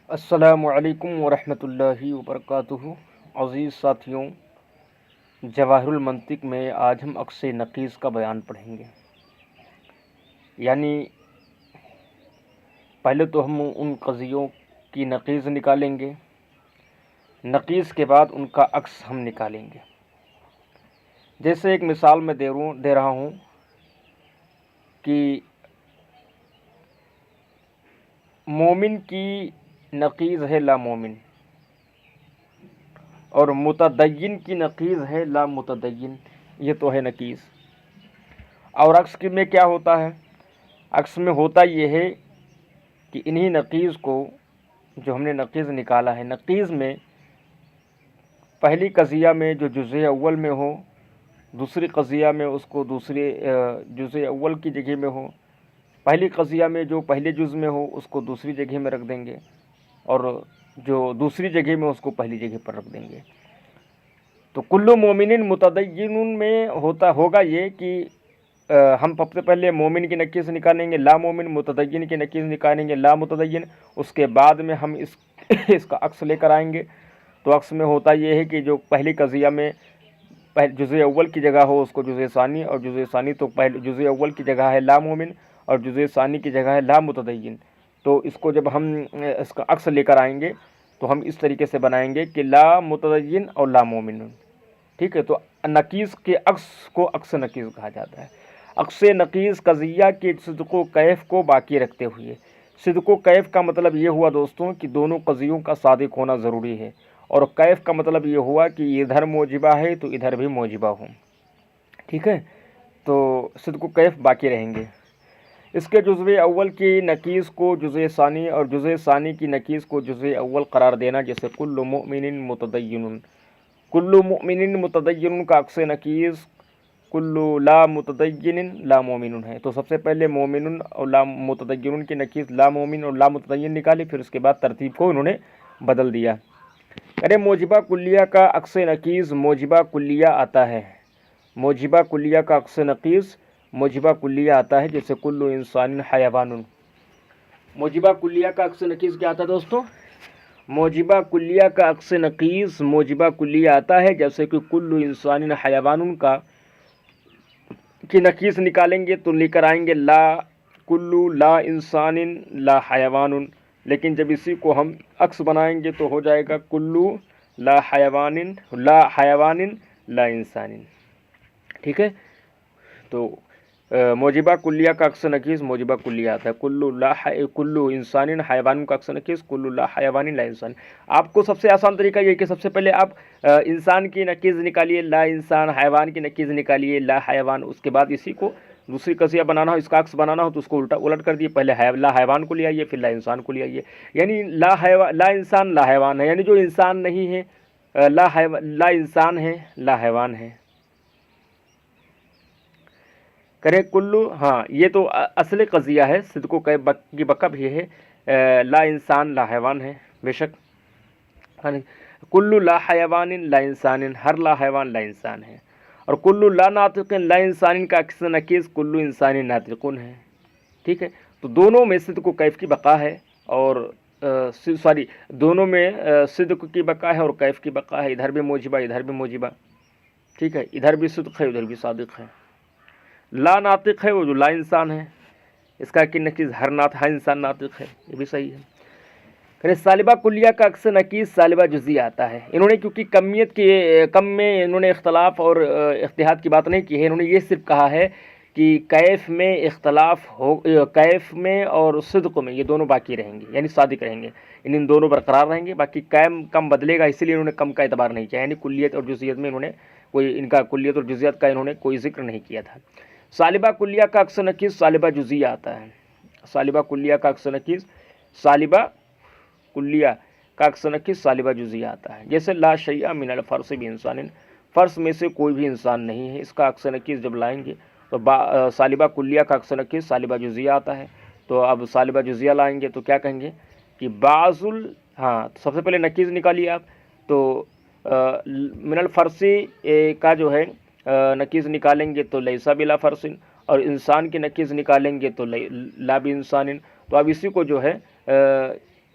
السلام علیکم ورحمۃ اللہ وبرکاتہ۔ عزیز ساتھیوں، جواہر المنطق میں آج ہم عکس نقیض کا بیان پڑھیں گے۔ یعنی پہلے تو ہم ان قضیوں کی نقیض نکالیں گے، نقیض کے بعد ان کا عکس ہم نکالیں گے۔ جیسے ایک مثال میں دے رہا ہوں کہ مومن کی نقیض ہے لا مومن، اور متدین کی نقیض ہے لا متدین، یہ تو ہے نقیض۔ اور عکس میں کیا ہوتا ہے؟ عکس میں ہوتا یہ ہے کہ انہی نقیض کو جو ہم نے نقیض نکالا ہے، نقیض میں پہلی قضیہ میں جو جزء اول میں ہو، دوسری قضیہ میں اس کو دوسرے جزء اول کی جگہ میں ہو، پہلی قضیہ میں جو پہلے جز میں ہو اس کو دوسری جگہ میں رکھ دیں گے، اور جو دوسری جگہ میں اس کو پہلی جگہ پر رکھ دیں گے۔ تو کل مومن متدین میں ہوگا یہ کہ ہم سب سے پہلے مومن کی نقیض نکالیں گے لا مومن، متدین کی نقیض نکالیں گے لا متدین، اس کے بعد میں ہم اس کا عکس لے کر آئیں گے۔ تو عکس میں ہوتا یہ ہے کہ جو پہلی قضیہ میں جزء اول کی جگہ ہو اس کو جزء ثانی، اور جزء ثانی تو جزء اول کی جگہ ہے لا مومن اور جزء ثانی کی جگہ ہے لا متدین۔ تو اس کو جب ہم اس کا عکس لے کر آئیں گے تو ہم اس طریقے سے بنائیں گے کہ لا متدین اور لا مومن، ٹھیک ہے۔ تو نقیض کے عکس کو عکس نقیض کہا جاتا ہے۔ عکس نقیض قضیہ کے صدق و کیف کو باقی رکھتے ہوئے، صدق و کیف کا مطلب یہ ہوا دوستوں کہ دونوں قضیوں کا صادق ہونا ضروری ہے، اور کیف کا مطلب یہ ہوا کہ ادھر موجبہ ہے تو ادھر بھی موجبہ ہو، ٹھیک ہے۔ تو صدق و کیف باقی رہیں گے۔ اس کے جزء اول کی نقیض کو جزء ثانی اور جزء ثانی کی نقیض کو جزء اول قرار دینا، جیسے کل مؤمن متدین، کل مؤمن متدین کا عکس نقیض کل لا متدین لا مومن ہے۔ تو سب سے پہلے مومن اور لا متدین کی نقیض لا مومن اور لا متدین نکالی، پھر اس کے بعد ترتیب کو انہوں نے بدل دیا۔ ارے موجبہ کلیہ کا عکس نقیض موجبہ کلیہ آتا ہے، موجبہ کلیہ کا عکس نقیض موجبہ کلیہ آتا ہے، جیسے کل انسان حیوان۔ موجبہ کلیہ کا عکس نقیض کیا آتا ہے دوستوں؟ موجبہ کلیہ کا عکس نقیض موجبہ کلیہ آتا ہے، جیسے کہ کل انسان حیوان کی نقیض نکالیں گے تو لے کر آئیں گے لا کل لا انسان لا حیوان، لیکن جب اسی کو ہم عکس بنائیں گے تو ہو جائے گا کلو لا حیوان لا انسان، ٹھیک ہے۔ تو موجبہ کلیہ کا عکس نقیض موجبہ کلیہ آتا ہے، کلو انسان حیوان کا عکس نقیض کلو لا حیوان لا انسان۔ آپ کو سب سے آسان طریقہ یہ کہ سب سے پہلے آپ انسان کی نقیض نکالیے لا انسان، حیوان کی نقیض نکالیے لا حیوان، اس کے بعد اسی کو دوسری قضیہ بنانا ہو، اس کا عکس بنانا ہو تو اس کو الٹ کر دیے، پہلے لا حیوان کو لے آئیے پھر لا انسان کو لے آئیے۔ یعنی لا انسان لا حیوان ہے، یعنی جو انسان نہیں ہے لا انسان ہے لا حیوان ہے۔ کرے کلو، ہاں یہ تو اصل قضیہ ہے، صدق و کیف کی بقا بھی ہے، لا انسان لا حیوان ہے بے شک۔ کلو لا حیوان لا انسان، ہر لا حیوان لا انسان ہے۔ اور کلو لا ناطق لا انسان کا عکس نقیض کلو انسان ناطقن ہے، ٹھیک ہے۔ تو دونوں میں صدق و کیف کی بقا ہے، اور دونوں میں صدق کی بقا ہے اور کیف کی بقا ہے، ادھر بھی موجبہ ادھر بھی موجبہ، ٹھیک ہے، ادھر بھی صدق ہے ادھر بھی صادق ہے۔ لا ناطق ہے وہ جو لا انسان ہے، اس کا کہ نقیض ہر انسان ناطق ہے، یہ بھی صحیح ہے۔ سالبہ کلیہ کا عکس نقیض سالبہ جزیہ آتا ہے۔ انہوں نے کیونکہ کمیت کے کم میں انہوں نے اختلاف اور اجتہاد کی بات نہیں کی ہے، انہوں نے یہ صرف کہا ہے کہ کیف میں اختلاف ہو، کیف میں اور صدق میں یہ دونوں باقی رہیں گے، یعنی صادق رہیں گے، ان دونوں برقرار رہیں گے، باقی کم بدلے گا، اسی لیے انہوں نے کم کا اعتبار نہیں کیا، یعنی کلیت اور جزیت میں انہوں نے کوئی ان کا کلیت اور جزیت کا انہوں نے کوئی ذکر نہیں کیا تھا۔ سالبہ کلیہ کا عکس نقیض سالبہ جزیہ آتا ہے، سالبہ کلیہ کا عکس نقیض سالبہ کلیہ کا عکس نقیض سالبہ جزیہ آتا ہے، جیسے لا شیء من الفرس بانسان، فرس میں سے کوئی بھی انسان نہیں ہے، اس کا عکس نقیض جب لائیں گے تو سالبہ کلیہ کا عکس نقیض سالبہ جزیہ آتا ہے۔ تو اب سالبہ جزیہ لائیں گے تو کیا کہیں گے کہ سب سے پہلے نقیض نکالیے آپ، تو من الفرس کا جو ہے نقیض نکالیں گے تو لیسا بلا فرسن، اور انسان کی نقیض نکالیں گے تو لا بانسان۔ تو اب اسی کو جو ہے